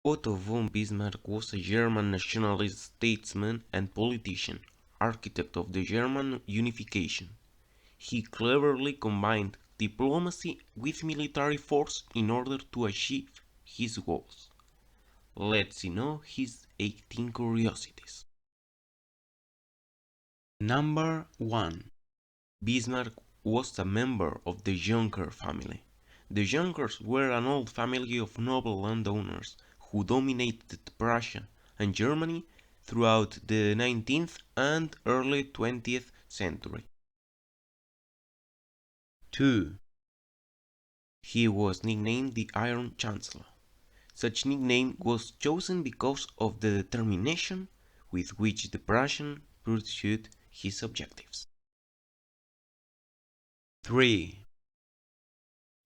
Otto von Bismarck was a German nationalist statesman and politician, architect of the German unification. He cleverly combined diplomacy with military force in order to achieve his goals. Let's know his 18 curiosities. Number 1. Bismarck was a member of the Junker family. The Junkers were an old family of noble landowners who dominated Prussia and Germany throughout the 19th and early 20th century. 2. He was nicknamed the Iron Chancellor. Such nickname was chosen because of the determination with which the Prussian pursued his objectives. 3.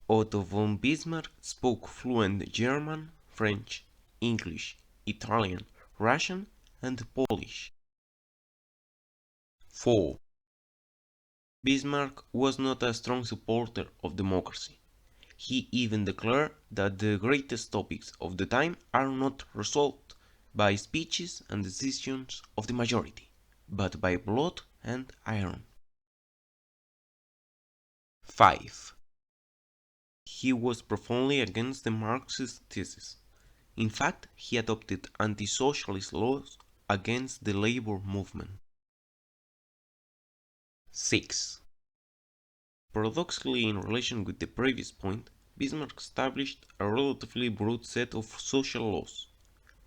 Otto von Bismarck spoke fluent German, French, English, Italian, Russian, and Polish. 4. Bismarck was not a strong supporter of democracy. He even declared that the greatest topics of the time are not resolved by speeches and decisions of the majority, but by blood and iron. 5. He was profoundly against the Marxist thesis. In fact, he adopted anti-socialist laws against the labor movement. 6. Paradoxically, in relation with the previous point, Bismarck established a relatively broad set of social laws.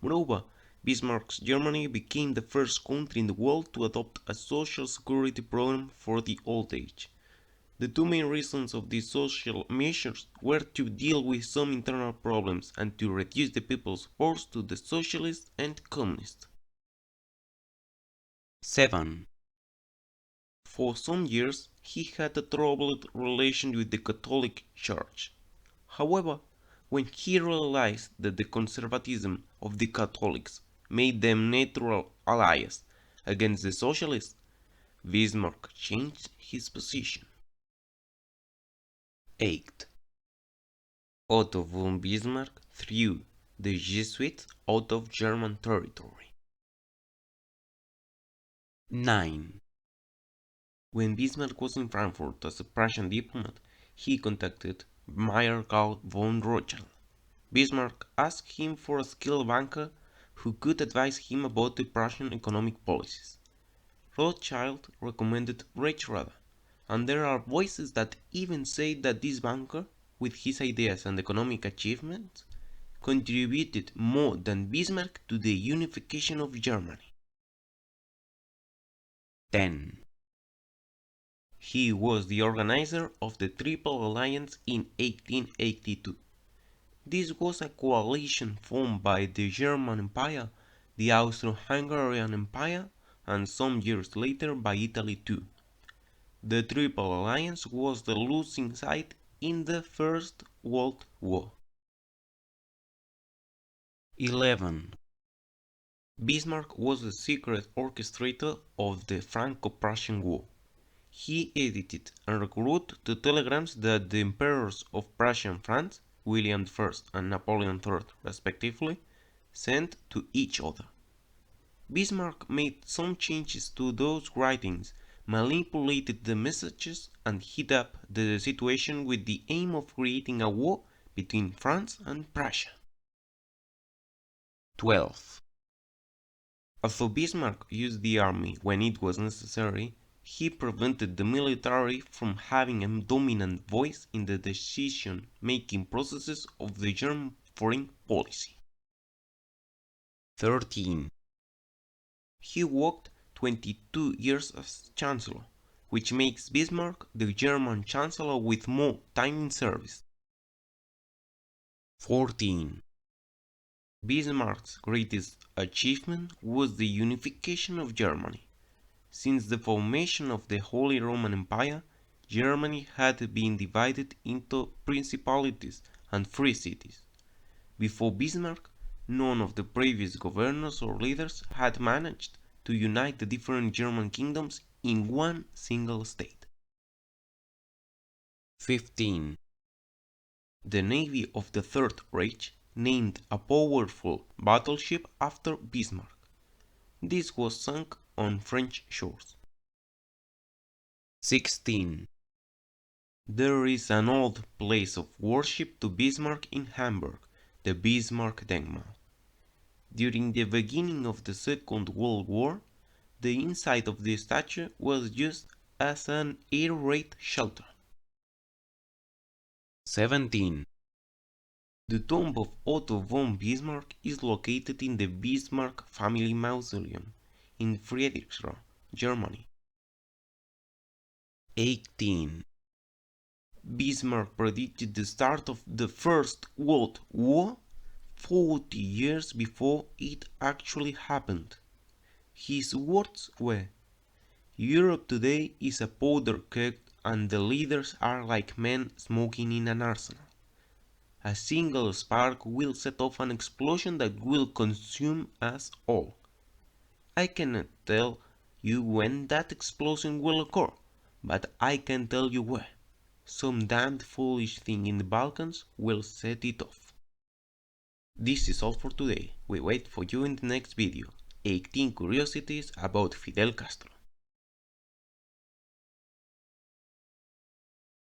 Moreover, Bismarck's Germany became the first country in the world to adopt a social security program for the old age. The two main reasons of these social measures were to deal with some internal problems and to reduce the people's support to the socialists and communists. 7. For some years, he had a troubled relation with the Catholic Church. However, when he realized that the conservatism of the Catholics made them natural allies against the socialists, Bismarck changed his position. 8. Otto von Bismarck threw the Jesuits out of German territory. 9. When Bismarck was in Frankfurt as a Prussian diplomat, he contacted Marshal von Rothschild. Bismarck asked him for a skilled banker who could advise him about the Prussian economic policies. Rothschild recommended Reichsrath, and there are voices that even say that this banker, with his ideas and economic achievements, contributed more than Bismarck to the unification of Germany. 10. He was the organizer of the Triple Alliance in 1882. This was a coalition formed by the German Empire, the Austro-Hungarian Empire, and some years later by Italy too. The Triple Alliance was the losing side in the First World War. 11. Bismarck was the secret orchestrator of the Franco-Prussian War. He edited and recorded the telegrams that the emperors of Prussia and France, William I and Napoleon III respectively, sent to each other. Bismarck made some changes to those writings, manipulated the messages, and heated up the situation with the aim of creating a war between France and Prussia. 12. Although Bismarck used the army when it was necessary, he prevented the military from having a dominant voice in the decision-making processes of the German foreign policy. 13. He worked 22 years as Chancellor, which makes Bismarck the German Chancellor with more time in service. 14. Bismarck's greatest achievement was the unification of Germany. Since the formation of the Holy Roman Empire, Germany had been divided into principalities and free cities. Before Bismarck, none of the previous governors or leaders had managed to unite the different German kingdoms in one single state. 15. The navy of the Third Reich named a powerful battleship after Bismarck. This was sunk on French shores. 16. There is an old place of worship to Bismarck in Hamburg, the Bismarck Denkmal. During the beginning of the Second World War, the inside of the statue was used as an air raid shelter. 17. The tomb of Otto von Bismarck is located in the Bismarck Family Mausoleum in Friedrichsruh, Germany. 18. Bismarck predicted the start of the First World War 40 years before it actually happened. His words were, "Europe today is a powder keg and the leaders are like men smoking in an arsenal. A single spark will set off an explosion that will consume us all. I cannot tell you when that explosion will occur, but I can tell you where. Some damned foolish thing in the Balkans will set it off." This is all for today. We wait for you in the next video. 18 curiosities about Fidel Castro.